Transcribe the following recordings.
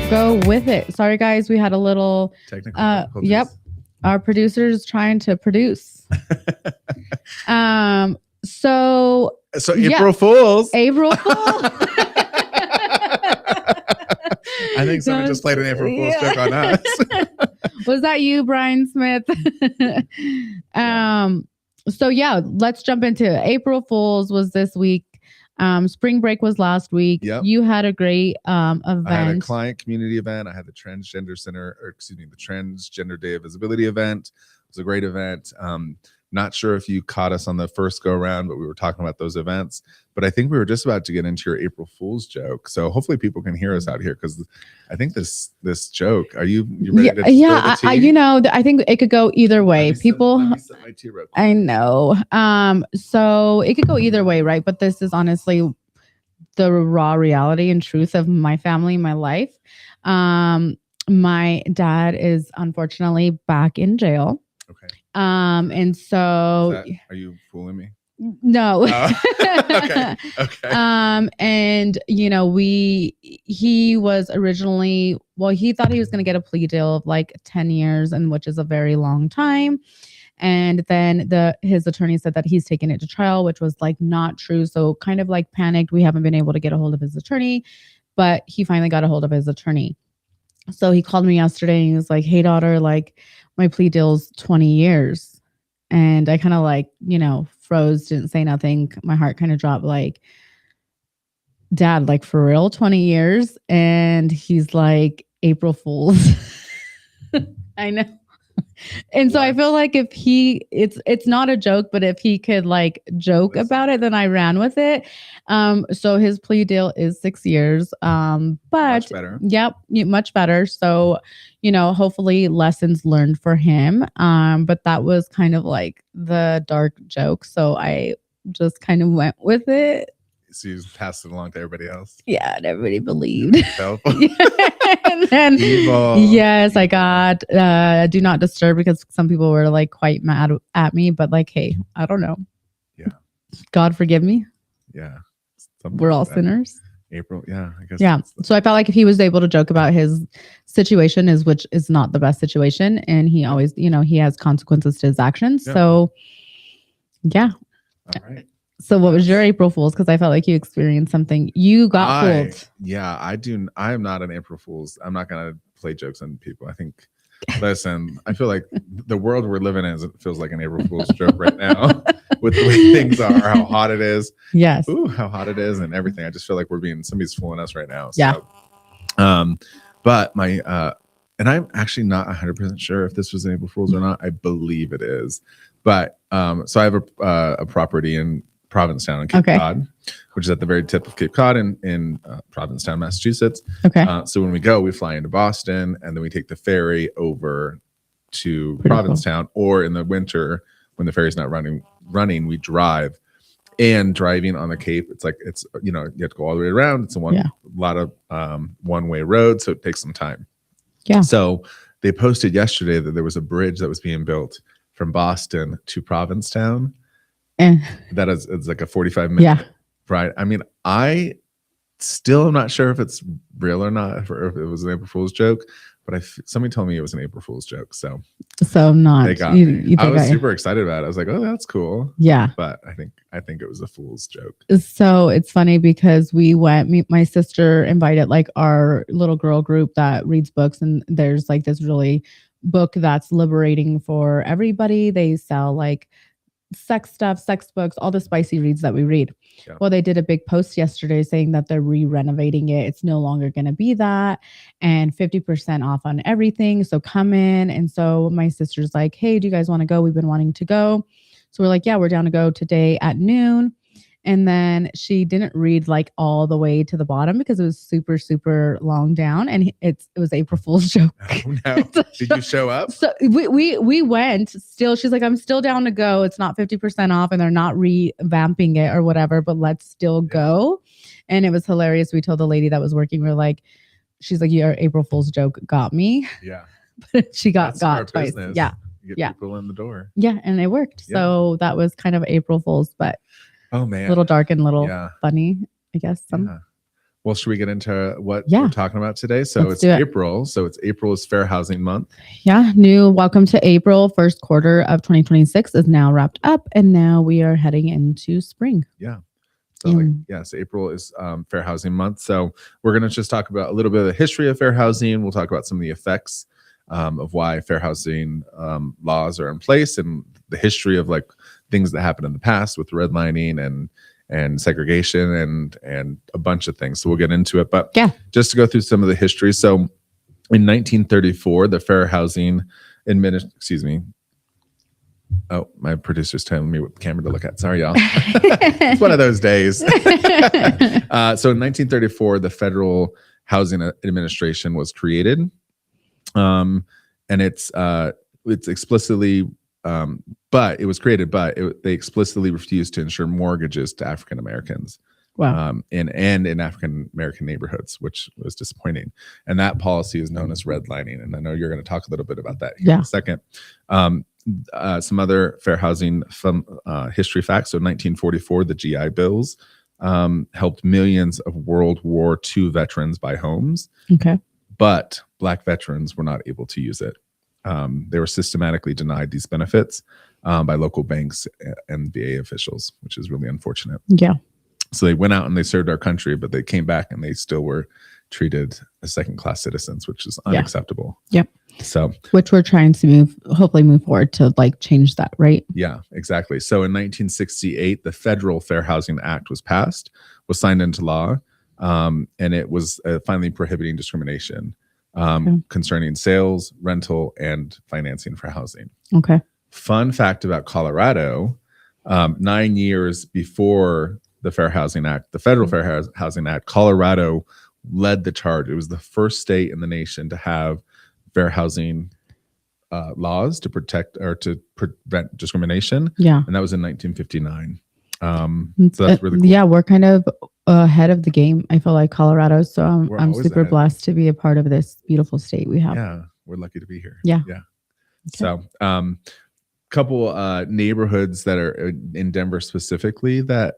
go with it. Sorry, guys. We had a little technical difficulties. Yep. Our producer's trying to produce. So April Fools. April Fools. I think someone just played an April Fool's joke on us. Was that you, Brian Smith? So yeah, let's jump into it. April Fools was this week. Spring break was last week. Yep. You had a great event. I had a client community event. I had the Transgender the Transgender Day of Visibility event. It was a great event. Not sure if you caught us on the first go around, but we were talking about those events. But I think we were just about to get into your April Fool's joke. So hopefully people can hear us out here, because I think this joke. Are you ready to spill the tea? I think it could go either way. Let me sip my tea real quick. I know. So it could go either way, right? But this is honestly the raw reality and truth of my family, my life. My dad is unfortunately back in jail. Okay. And so are you fooling me? No. Okay. And he was originally, he thought he was going to get a plea deal of like 10 years, and which is a very long time. And then his attorney said that he's taken it to trial, which was like not true. So kind of like panicked. We haven't been able to get a hold of his attorney, but he finally got a hold of his attorney. So he called me yesterday and he was like, "Hey daughter, like my plea deal's 20 years. And I kind of like, froze, didn't say nothing. My heart kind of dropped, like, "Dad, like for real, 20 years? And he's like, "April Fools." I know. And so I feel like if it's not a joke, but if he could like joke about it, then I ran with it. So his plea deal is 6 years. But much better. Yep, much better. So, hopefully lessons learned for him. But that was kind of like the dark joke. So I just kind of went with it. So you passed it along to everybody else. Yeah, and everybody believed. And then, Evil. yes, I got do not disturb, because some people were like quite mad at me, but like, hey, I don't know. Yeah. God forgive me. Yeah. We're all sinners. April. Yeah. I guess. Yeah. So I felt like if he was able to joke about his situation, which is not the best situation, and he always, he has consequences to his actions. Yeah. So yeah. All right. So what was your April Fool's? Because I felt like you experienced something. You got fooled. Yeah, I do. I am not an April Fool's. I'm not going to play jokes on people. I think, listen, I feel like the world we're living in feels like an April Fool's joke right now, with the way things are, how hot it is. Yes. Ooh, how hot it is and everything. I just feel like somebody's fooling us right now. Yeah. So, but and I'm actually not 100% sure if this was an April Fool's or not. I believe it is. But so I have a property in Provincetown, Cape Cod, which is at the very tip of Cape Cod in Provincetown, Massachusetts. Okay. So when we go, we fly into Boston, and then we take the ferry over to Provincetown. Cool. Or in the winter, when the ferry's not running, we drive. And driving on the Cape, it's you have to go all the way around. It's a lot of one-way road, so it takes some time. Yeah. So they posted yesterday that there was a bridge that was being built from Boston to Provincetown. That is, it's like a 45-minute ride. I mean, I still am not sure if it's real or not, or if it was an April Fool's joke, but somebody told me it was an April Fool's joke. So not. They got me. I was super excited about it. I was like, oh, that's cool. Yeah. But I think it was a fool's joke. So it's funny because we went, my sister invited like our little girl group that reads books, and there's like this really book that's liberating for everybody. They sell like sex stuff, sex books, all the spicy reads that we read. Yeah. Well, they did a big post yesterday saying that they're re-renovating it. It's no longer going to be that, and 50% off on everything. So come in. And so my sister's like, "Hey, do you guys want to go? We've been wanting to go." So we're like, "Yeah, we're down to go today at noon." And then she didn't read like all the way to the bottom because it was super, super long down, and it was April Fool's joke. Oh no! Did you show up? So we went. Still, she's like, "I'm still down to go. It's not 50% off, and they're not revamping it or whatever, but let's still go." And it was hilarious. We told the lady that was working, we're like, she's like, "Your April Fool's joke got me." Yeah, but she got twice. Business. Yeah, you get people in the door. Yeah, and it worked. Yeah. So that was kind of April Fool's, but. Oh man, little dark and little funny, I guess. Well, should we get into what we're talking about today? So it's April. So it's April is Fair Housing Month. Yeah. Welcome to April. First quarter of 2026 is now wrapped up, and now we are heading into spring. Yeah. So so April is Fair Housing Month. So we're going to just talk about a little bit of the history of fair housing. We'll talk about some of the effects of why fair housing laws are in place, and the history of like things that happened in the past with redlining and segregation and a bunch of things. So we'll get into it. But just to go through some of the history. So in 1934, the Fair Housing Administration, oh, my producer's telling me what camera to look at. Sorry, y'all. It's one of those days. So in 1934, the Federal Housing Administration was created. And it's explicitly but it was created, but they explicitly refused to insure mortgages to African Americans. Wow. And in African American neighborhoods, which was disappointing. And that policy is known as redlining. And I know you're going to talk a little bit about that here in a second. Some other fair housing history facts. So 1944, the GI Bills helped millions of World War II veterans buy homes. Okay. But Black veterans were not able to use it. They were systematically denied these benefits by local banks and VA officials, which is really unfortunate. Yeah. So they went out and they served our country, but they came back and they still were treated as second-class citizens, which is unacceptable. Yep. So, which we're trying to hopefully move forward to like change that, right? Yeah, exactly. So in 1968, the Federal Fair Housing Act was passed, was signed into law, and it was finally prohibiting discrimination concerning sales, rental, and financing for housing. Okay. Fun fact about Colorado, 9 years before the Fair Housing Act, the Federal Fair Housing Act, Colorado led the charge. It was the first state in the nation to have fair housing laws to protect or to prevent discrimination. Yeah. And that was in 1959. So that's really cool. Yeah, we're kind of ahead of the game, I feel like, Colorado. So I'm super blessed to be a part of this beautiful state we have. Yeah, we're lucky to be here. Yeah. Yeah. Okay. So couple neighborhoods that are in Denver specifically that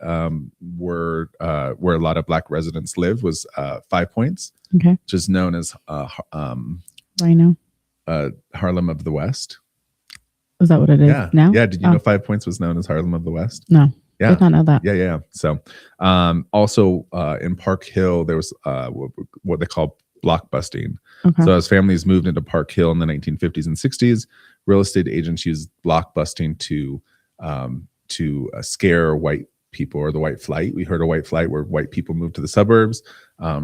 were where a lot of Black residents live was 5 Points, which is known as Harlem of the West. Is that what it is now? Yeah. Did you know 5 Points was known as Harlem of the West? No. Yeah. Did not know that. Yeah. So also in Park Hill, there was what they call block busting. Okay. So as families moved into Park Hill in the 1950s and 60s, real estate agents used block busting to scare white people, or the white flight. We heard of white flight where white people moved to the suburbs.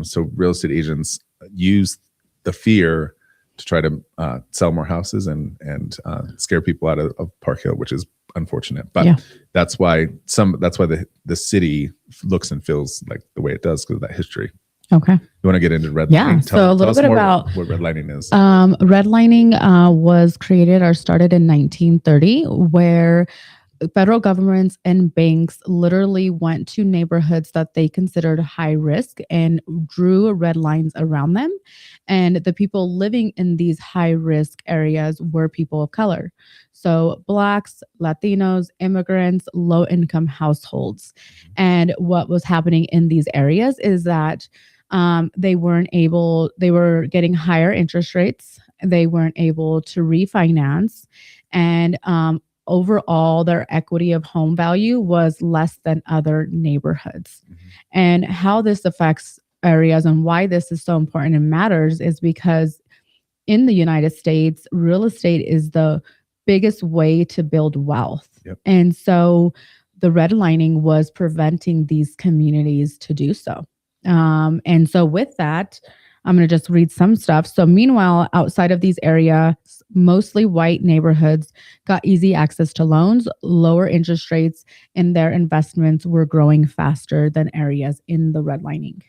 So real estate agents used the fear to try to sell more houses and scare people out of Park Hill, which is unfortunate. But that's why the city looks and feels like the way it does because of that history. Okay. You want to get into redlining? Yeah. So a little bit about what redlining is. Redlining was created or started in 1930, where federal governments and banks literally went to neighborhoods that they considered high risk and drew red lines around them. And the people living in these high risk areas were people of color. So Blacks, Latinos, immigrants, low income households. And what was happening in these areas is that they were getting higher interest rates. They weren't able to refinance. And overall, their equity of home value was less than other neighborhoods. Mm-hmm. And how this affects areas and why this is so important and matters is because in the United States, real estate is the biggest way to build wealth. Yep. And so the redlining was preventing these communities to do so. And so with that, I'm going to just read some stuff. So meanwhile, outside of these areas, mostly white neighborhoods got easy access to loans, lower interest rates, and their investments were growing faster than areas in the redlining.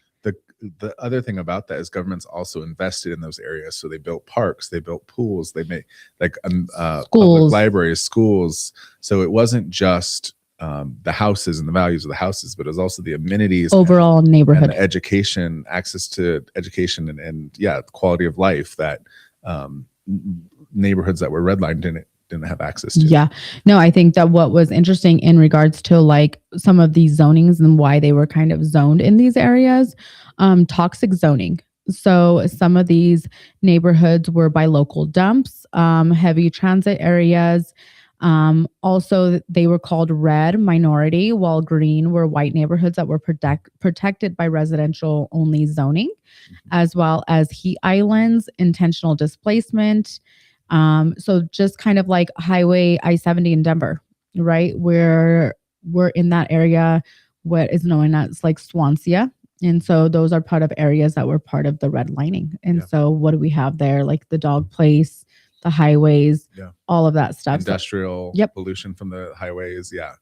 The other thing about that is governments also invested in those areas. So they built parks, they built pools, they made public libraries, schools. So it wasn't just the houses and the values of the houses, but it was also the amenities, overall neighborhood, and the education, access to education, and quality of life that neighborhoods that were redlined didn't have access to. Yeah. No, I think that what was interesting in regards to like some of these zonings and why they were kind of zoned in these areas, toxic zoning. So some of these neighborhoods were by local dumps, heavy transit areas. Also, they were called red minority, while green were white neighborhoods that were protected by residential only zoning, as well as heat islands, intentional displacement. So just kind of like Highway I-70 in Denver, right? We're in that area, what is known as like Swansea. And so those are part of areas that were part of the redlining. And so what do we have there? Like the dog place, the highways, all of that stuff. Industrial pollution from the highways. Yeah.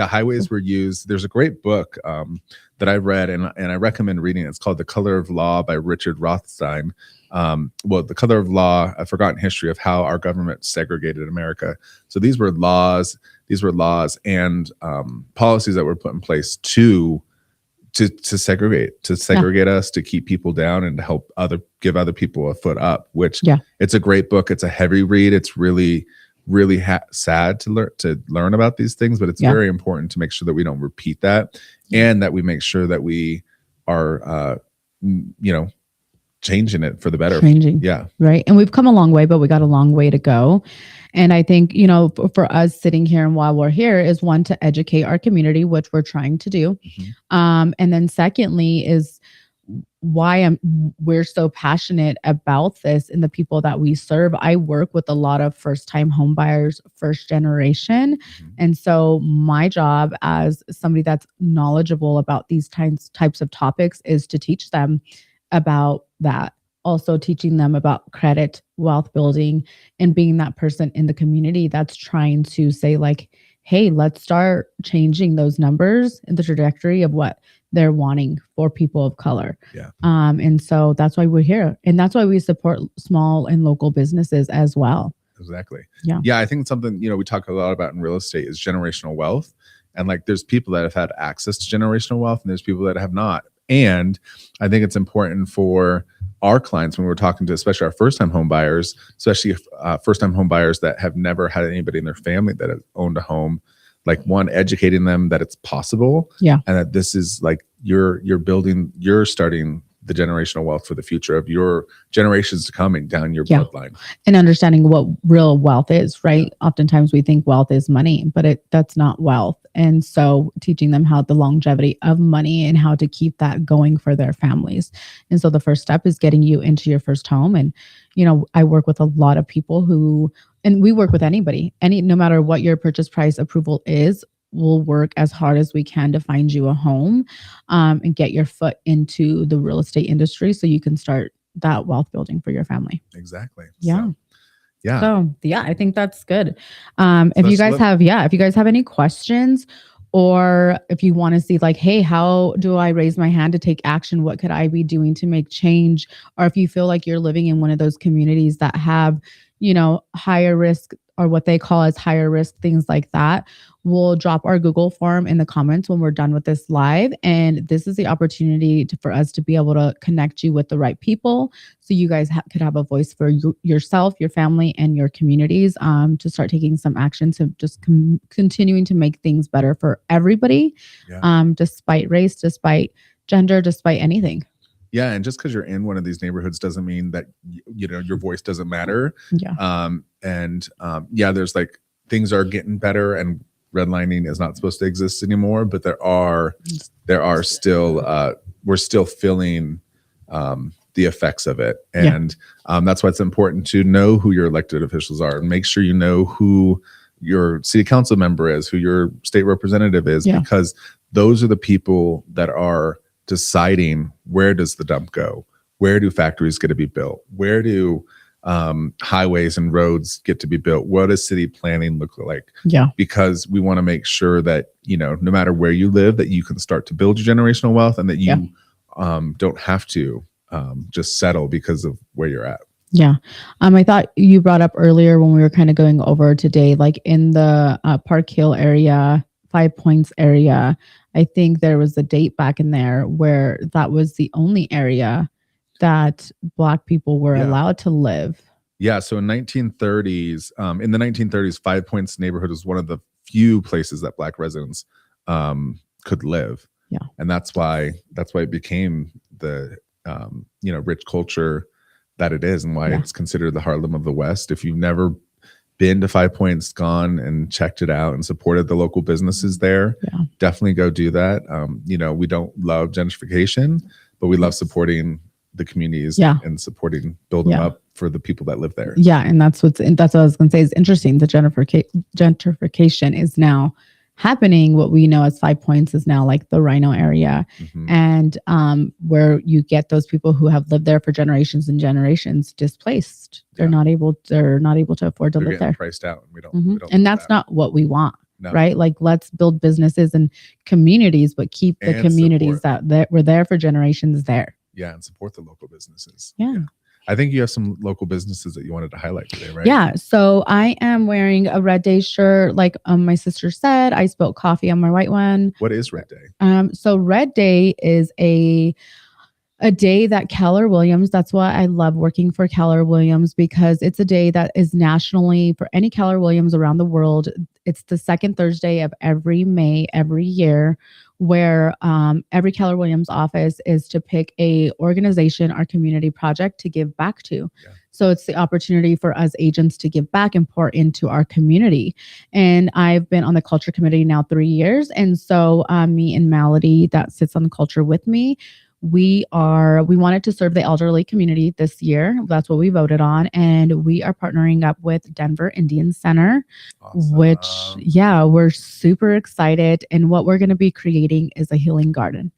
Highways were used. There's a great book that I read and I recommend reading. It's called The Color of Law by Richard Rothstein. The Color of Law, a Forgotten History of How Our Government Segregated America. So these were laws and policies that were put in place to segregate us, to keep people down, and to help give other people a foot up. Which it's a great book. It's a heavy read. It's really sad to learn about these things, but it's very important to make sure that we don't repeat that, and that we make sure that we are changing it for the better. Right. And we've come a long way, but we got a long way to go. And I think, for us sitting here and while we're here is one, to educate our community, which we're trying to do. And then secondly is why we're so passionate about this and the people that we serve. I work with a lot of first-time home buyers, first generation. And so my job as somebody that's knowledgeable about these types of topics is to teach them about that. Also teaching them about credit, wealth building, and being that person in the community that's trying to say like, hey, let's start changing those numbers and the trajectory of what they're wanting for people of color. And so that's why we're here. And that's why we support small and local businesses as well. Exactly. Yeah. I think something, we talk a lot about in real estate is generational wealth. And like, there's people that have had access to generational wealth and there's people that have not. And I think it's important for our clients when we're talking to, especially our first-time home buyers, especially first-time home buyers that have never had anybody in their family that has owned a home, like one, educating them that it's possible, and that this is like you're starting the generational wealth for the future of your generations to coming down your bloodline. And understanding what real wealth is, right? Oftentimes we think wealth is money, but that's not wealth. And so teaching them how the longevity of money and how to keep that going for their families. And so the first step is getting you into your first home. And, I work with a lot of people and we work with anybody, no matter what your purchase price approval is, we'll work as hard as we can to find you a home and get your foot into the real estate industry so you can start that wealth building for your family. Exactly. So I think that's good. If you guys have any questions, or if you want to see like, hey, how do I raise my hand to take action? What could I be doing to make change? Or if you feel like you're living in one of those communities that have, higher risk, or what they call as higher risk, things like that, we'll drop our Google form in the comments when we're done with this live. And this is the opportunity for us to be able to connect you with the right people. So you guys could have a voice for yourself, your family, and your communities to start taking some action to just continuing to make things better for everybody, despite race, despite gender, despite anything. Yeah. And just because you're in one of these neighborhoods doesn't mean that, your voice doesn't matter. There's like, things are getting better and redlining is not supposed to exist anymore, but there are still, we're still feeling the effects of it. And that's why it's important to know who your elected officials are and make sure you know who your city council member is, who your state representative is, because those are the people that are deciding where does the dump go, where do factories get to be built, where do highways and roads get to be built, what does city planning look like? Because we want to make sure that no matter where you live, that you can start to build your generational wealth, and that you don't have to just settle because of where you're at. I thought you brought up earlier when we were kind of going over today, like in the Park Hill area, 5 Points area, I think there was a date back in there where that was the only area that Black people were allowed to live. Yeah. So in 1930s, in the 1930s, Five Points neighborhood was one of the few places that Black residents could live. Yeah. And that's why it became the rich culture that it is, and why it's considered the Harlem of the West. If you've never been to Five Points, gone and checked it out and supported the local businesses there, definitely go do that. We don't love gentrification, but we love supporting the communities and supporting, building them up for the people that live there. Yeah, and that's what I was going to say is interesting. The gentrification is now happening. What we know as Five Points is now like the Rhino area, and where you get those people who have lived there for generations and generations displaced. They're not able to afford to live there. Priced out. We don't and that's not what we want. No. Right? Like, let's build businesses and communities, but keep the communities that were there for generations there. Yeah, and support the local businesses. Yeah. I think you have some local businesses that you wanted to highlight today, right? Yeah. So I am wearing a Red Day shirt. Like my sister said, I spilled coffee on my white one. What is Red Day? So Red Day is a day that Keller Williams, that's why I love working for Keller Williams, because it's a day that is nationally for any Keller Williams around the world. It's the second Thursday of every May, every year, where every Keller Williams office is to pick a organization or community project to give back to. Yeah. So it's the opportunity for us agents to give back and pour into our community. And I've been on the culture committee now 3 years. And so me and Melody, that sits on the culture with me, we wanted to serve the elderly community this year. That's what we voted on. And we are partnering up with Denver Indian Center, which, we're super excited. And what we're going to be creating is a healing garden.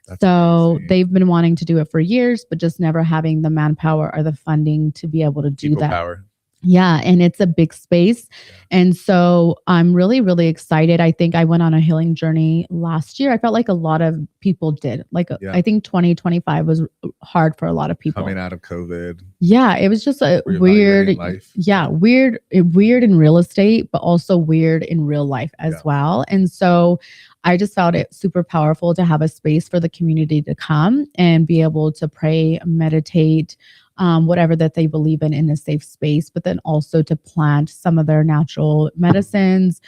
That's amazing. They've been wanting to do it for years, but just never having the manpower or the funding to be able to do that. Power. Yeah. And it's a big space. Yeah. And so I'm really, really excited. I think I went on a healing journey last year. I felt like a lot of people did. I think 2025 was hard for a lot of people. Coming out of COVID. Yeah. It was just a weird life. Yeah. Weird in real estate, but also weird in real life as well. And so I just found it super powerful to have a space for the community to come and be able to pray, meditate, whatever that they believe in a safe space, but then also to plant some of their natural medicines,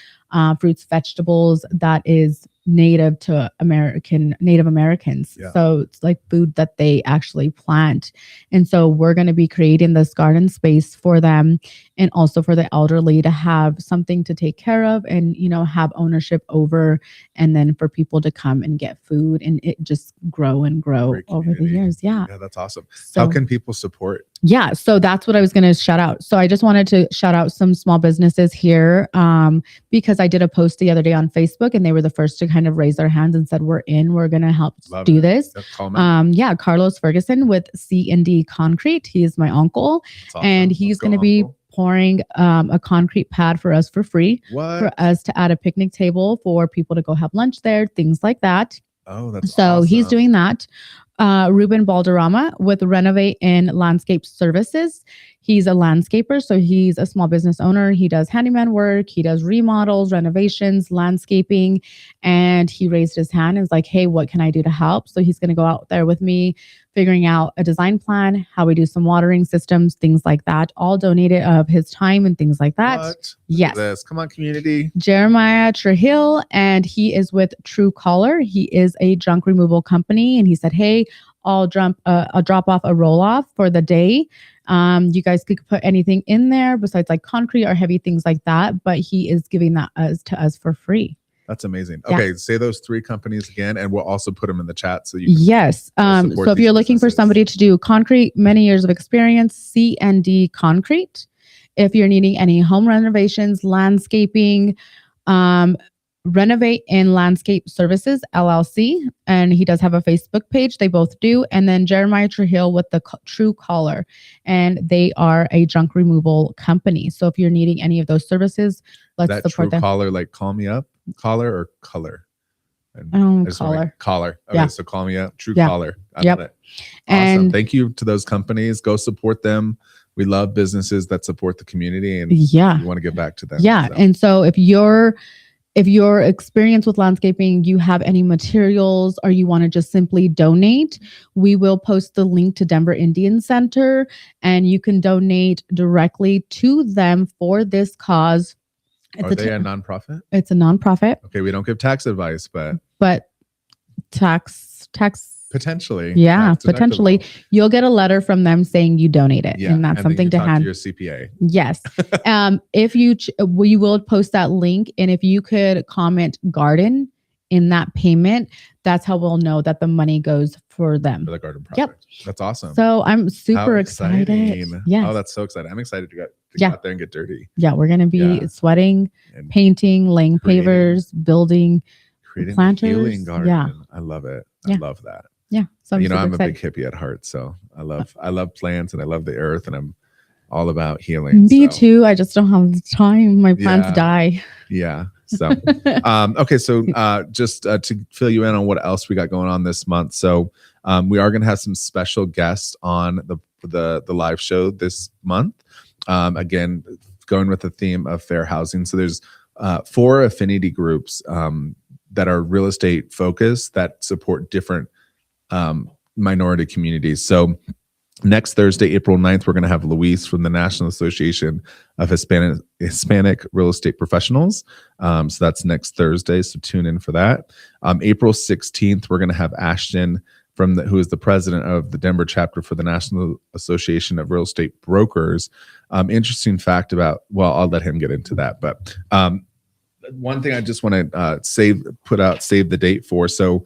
fruits, vegetables that is native to Native Americans. Yeah. So it's like food that they actually plant. And so we're going to be creating this garden space for them, and also for the elderly to have something to take care of and, have ownership over, and then for people to come and get food and it just grow and grow over the years. Yeah. Yeah, that's awesome. So, how can people support? Yeah. So that's what I was going to shout out. So I just wanted to shout out some small businesses here, because I did a post the other day on Facebook, and they were the first to kind of raise their hands and said, we're going to help do this. Carlos Ferguson with C&D Concrete. He is my uncle, awesome. And he's going to be pouring a concrete pad for us for free, for us to add a picnic table for people to go have lunch there, things like that. Oh, that's so awesome. He's doing that. Ruben Balderrama with Renovate in Landscape Services. He's a landscaper, so he's a small business owner. He does handyman work. He does remodels, renovations, landscaping. And he raised his hand and was like, hey, what can I do to help? So he's going to go out there with me, figuring out a design plan, how we do some watering systems, things like that, all donated of his time and things like that. What? Yes. Come on, community. Jeremiah Trujillo, and he is with True Caller. He is a junk removal company. And he said, hey, I'll drop off a roll-off for the day. You guys could put anything in there besides like concrete or heavy things like that, but he is giving that to us for free. That's amazing. Okay, say those 3 companies again, and we'll also put them in the chat so you can yes. So if you're looking for somebody to do concrete, many years of experience, C&D Concrete. If you're needing any home renovations, landscaping, Renovate in Landscape Services, LLC. And he does have a Facebook page. They both do. And then Jeremiah Trujillo with the True Caller. And they are a junk removal company. So if you're needing any of those services, let's support them. True Caller, like call me up? Caller or color? Caller. Caller. Okay, so call me up. True Caller. Yep. Awesome. And thank you to those companies. Go support them. We love businesses that support the community, and we want to give back to them. Yeah. So. And so if if you're experienced with landscaping, you have any materials, or you want to just simply donate, we will post the link to Denver Indian Center, and you can donate directly to them for this cause. Are they a nonprofit? It's a nonprofit. Okay, we don't give tax advice, but tax potentially. Yeah, potentially. You'll get a letter from them saying you donated. Yeah, and that's something to have. Your CPA. Yes. If you, we will post that link. And if you could comment garden in that payment, that's how we'll know that the money goes for them. For the garden project. Yep. That's awesome. So I'm super excited. Yes. Oh, that's so exciting. I'm excited to get out there and get dirty. Yeah, we're going to be sweating, and painting, laying pavers, building, creating planters. A healing garden. Yeah. I love it. I love that. Yeah. So I'm a big hippie at heart. So I love plants, and I love the earth, and I'm all about healing. Me too. I just don't have the time. My plants die. Yeah. So, okay. So, just to fill you in on what else we got going on this month. So, we are going to have some special guests on the live show this month. Again, going with the theme of fair housing. So there's 4 affinity groups that are real estate focused that support different minority communities. So next Thursday, April 9th, we're going to have Luis from the National Association of Hispanic Real Estate Professionals. So that's next Thursday. So tune in for that. April 16th, we're going to have Ashton who is the president of the Denver chapter for the National Association of Real Estate Brokers. Interesting fact about, well, I'll let him get into that. But one thing I just want to save the date for. So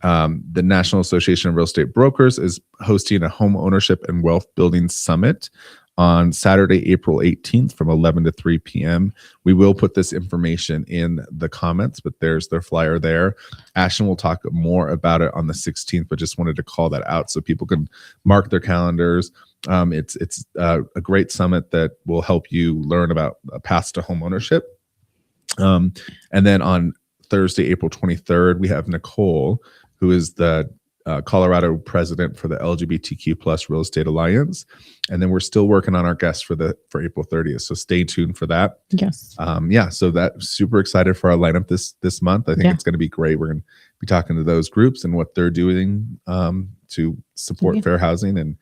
the National Association of Real Estate Brokers is hosting a home ownership and wealth building summit on Saturday, April 18th from 11 to 3 p.m. We will put this information in the comments, but there's their flyer there. Ashton will talk more about it on the 16th, but just wanted to call that out so people can mark their calendars. It's a great summit that will help you learn about paths to home ownership. And then on Thursday, April 23rd, we have Nicole, who is the Colorado president for the LGBTQ plus Real Estate Alliance. And then we're still working on our guests for April 30th. So stay tuned for that. Yes. So that's super excited for our lineup this month. I think it's going to be great. We're going to be talking to those groups and what they're doing to support fair housing and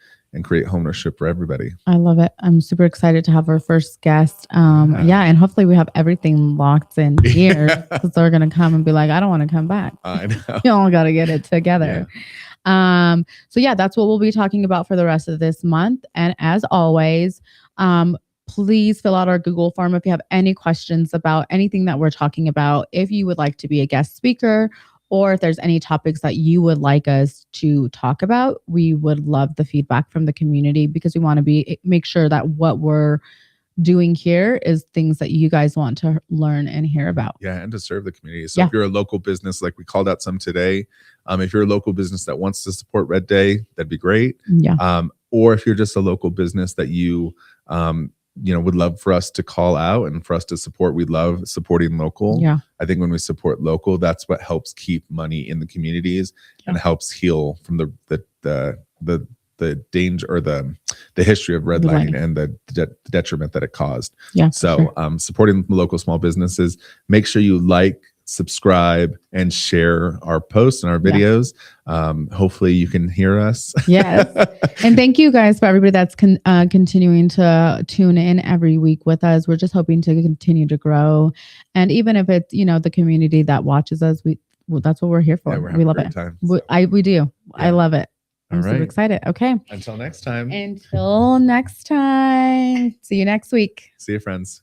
create homeownership for everybody. I love it. I'm super excited to have our first guest. And hopefully we have everything locked in here because they're going to come and be like, I don't want to come back. I know. You all got to get it together. Yeah. That's what we'll be talking about for the rest of this month. And as always, please fill out our Google form if you have any questions about anything that we're talking about. If you would like to be a guest speaker, or if there's any topics that you would like us to talk about, we would love the feedback from the community because we want to make sure that what we're doing here is things that you guys want to learn and hear about. Yeah, and to serve the community. So if you're a local business, like we called out some today, if you're a local business that wants to support Red Day, that'd be great. Yeah. Or if you're just a local business that you would love for us to call out and for us to support. We love supporting local. Yeah. I think when we support local, that's what helps keep money in the communities and helps heal from the danger or the history of redlining and the detriment that it caused. Yeah. So supporting local small businesses, make sure you like, subscribe, and share our posts and our videos. Hopefully you can hear us. Yes. And thank you guys for everybody that's continuing to tune in every week with us. We're just hoping to continue to grow. And even if it's, the community that watches us, that's what we're here for. We love it. Time, we do. Yeah. I love it. I'm super excited. Okay. Until next time. See you next week. See you, friends.